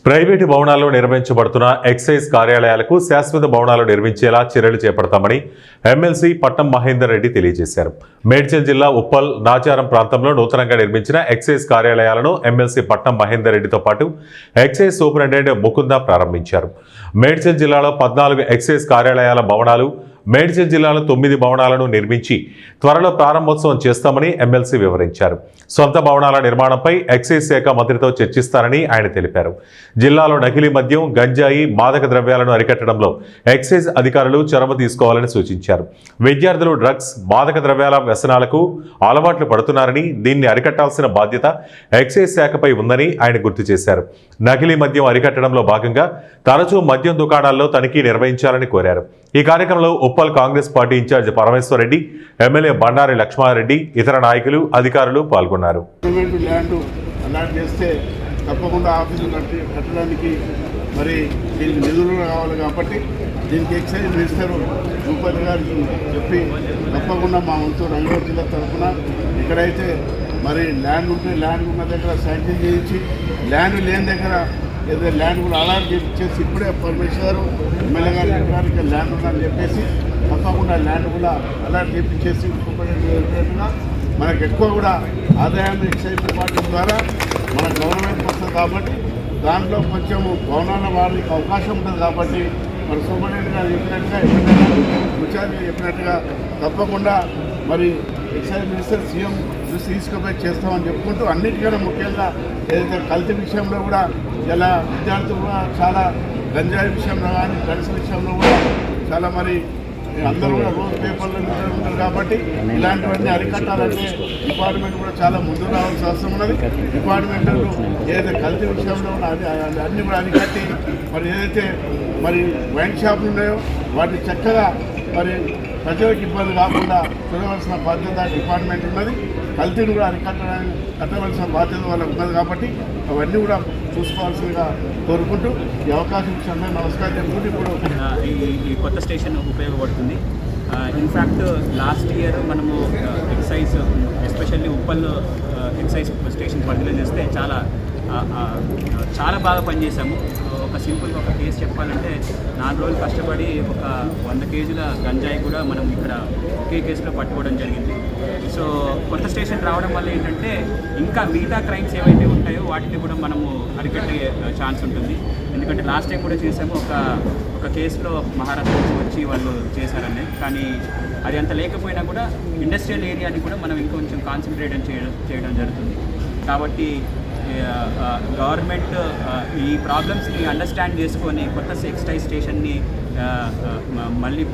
Private భవనాల్లో నిర్మించబడుతున్న excise కార్యాలయాలకు శాశ్వత భవనాలు నిర్మించేలా చర్యలు చేపడతామని ఎమ్మెల్సీ పట్నం మహేందర్ రెడ్డి తెలియజేశారు. మేడ్చల్ జిల్లా ఉప్పల్ నాచారం ప్రాంతంలో నూతనంగా నిర్మించిన ఎక్సైజ్ కార్యాలయాలను ఎమ్మెల్సీ పట్నం మహేందర్ రెడ్డితో పాటు ఎక్సైజ్ సూపరింటెండెంట్ ముకుంద ప్రారంభించారు. మేడ్చల్ జిల్లాలో 14 ఎక్సైజ్ కార్యాలయాల భవనాలు, మేడ్చల్ జిల్లాలో 9 భవనాలను నిర్మించి త్వరలో ప్రారంభోత్సవం చేస్తామని ఎమ్మెల్సీ వివరించారు. సొంత భవనాల నిర్మాణంపై ఎక్సైజ్ శాఖ మంత్రితో చర్చిస్తారని ఆయన తెలిపారు. జిల్లాలో నకిలీ మద్యం, గంజాయి, మాదక ద్రవ్యాలను అరికట్టడంలో ఎక్సైజ్ అధికారులు చొరవ తీసుకోవాలని సూచించారు. విద్యార్థులు డ్రగ్స్, మాదక ద్రవ్యాల వ్యసనాలకు అలవాట్లు పడుతున్నారని, దీన్ని అరికట్టాల్సిన బాధ్యత ఎక్సైజ్ శాఖపై ఉందని ఆయన గుర్తు చేశారు. నకిలీ మద్యం అరికట్టడంలో భాగంగా తరచూ మద్యం దుకాణాల్లో తనిఖీ నిర్వహించాలని కోరారు. ఈ కార్యక్రమంలో Uppal Congress party in charge Parameshwar Reddy, MLA Bandari Lakshma Reddy, ఇతర నాయకులు, అధికారులు పాల్గొన్నారు. తప్పకుండా ఆఫీసులు కట్టడానికి మరి దీనికి నిధులు కావాలి కాబట్టి దీనికి ఎక్సైజ్ మినిస్టర్ భూపతి గారికి చెప్పి తప్పకుండా మా వంతు రంగారెడ్డి జిల్లా తరఫున ఎక్కడైతే మరి ల్యాండ్ ఉంటే ల్యాండ్ ఉన్న దగ్గర శాంక్షన్ చేయించి, ల్యాండ్ లేని దగ్గర ఏదైతే ల్యాండ్ కూడా అలాట్ చేసి ఇప్పుడే పరమేశ్వర్ గారు ఎమ్మెల్యే గారు చెప్పడానికి ల్యాండ్ ఉందని చెప్పేసి తప్పకుండా ల్యాండ్ కూడా అలాట్ చేయించేసి చెప్పినట్టుగా మనకు ఎక్కువ కూడా ఆదాయాన్ని ఎక్సైజ్ డిపార్ట్మెంట్ ద్వారా మన గవర్నమెంట్ వస్తుంది కాబట్టి దాంట్లో కొంచెం భవనాల వారికి అవకాశం ఉంటుంది కాబట్టి మరి సూపరింటెండెంట్ గారు చెప్పినట్టుగా తప్పకుండా మరి ఎక్సైజ్ మినిస్టర్ సీఎం దృష్టి తీసుకుపోయి చేస్తామని చెప్పుకుంటూ అన్నిటికన్నా ముఖ్యంగా ఏదైతే కల్తీ విషయంలో కూడా ఇలా విద్యార్థులు కూడా చాలా గంజాయి విషయంలో కానీ డ్రగ్స్ విషయంలో కూడా చాలా మరి అందరూ కూడా రోజు పేపర్లో ఉంటారు కాబట్టి ఇలాంటివన్నీ అరికట్టాలంటే డిపార్ట్మెంట్ కూడా చాలా ముందు రావాల్సిన అవసరం ఉన్నది. డిపార్ట్మెంట్లు ఏదైతే కల్తీ విషయంలో అన్ని కూడా అరికట్టి మరి ఏదైతే మరి వైన్ షాపులు ఉన్నాయో వాటిని చక్కగా మరి ప్రజలకు ఇబ్బంది కాకుండా చూడవలసిన బాధ్యత డిపార్ట్మెంట్ ఉన్నది. కల్తీని కూడా కట్టవలసిన బాధ్యత వాళ్ళకు ఉన్నది కాబట్టి అవన్నీ కూడా చూసుకోవాల్సిందిగా కోరుకుంటూ ఈ అవకాశం ఇచ్చిన నమస్కారం చెప్పుకుంటూ ఇప్పుడు ఈ కొత్త స్టేషన్ ఉపయోగపడుతుంది. ఇన్ఫ్యాక్ట్ లాస్ట్ ఇయర్ మనము excise especially Uppal excise station పరిధిలో చేస్తే చాలా బాగా పనిచేసాము. ఒక సింపుల్గా ఒక కేసు చెప్పాలంటే 4 రోజులు కష్టపడి ఒక 100 కేజీల గంజాయి కూడా మనం ఇక్కడ ఒకే కేసులో పట్టుకోవడం జరిగింది. సో కొత్త స్టేషన్ రావడం వల్ల ఏంటంటే ఇంకా మిగతా క్రైమ్స్ ఏవైతే ఉంటాయో వాటిని కూడా మనము అరికట్టే ఛాన్స్ ఉంటుంది. ఎందుకంటే లాస్ట్ టైం కూడా చేసాము, ఒక కేసులో మహారాష్ట్ర నుంచి వచ్చి వాళ్ళు చేశారని. కానీ అది అంత లేకపోయినా కూడా ఇండస్ట్రియల్ ఏరియాని కూడా మనం ఇంకొంచెం కాన్సన్ట్రేట్ చేయడం జరుగుతుంది. కాబట్టి గవర్నమెంట్ ఈ ప్రాబ్లమ్స్ని అండర్స్టాండ్ చేసుకొని కొత్త ఎక్సైజ్ స్టేషన్ని మళ్ళీ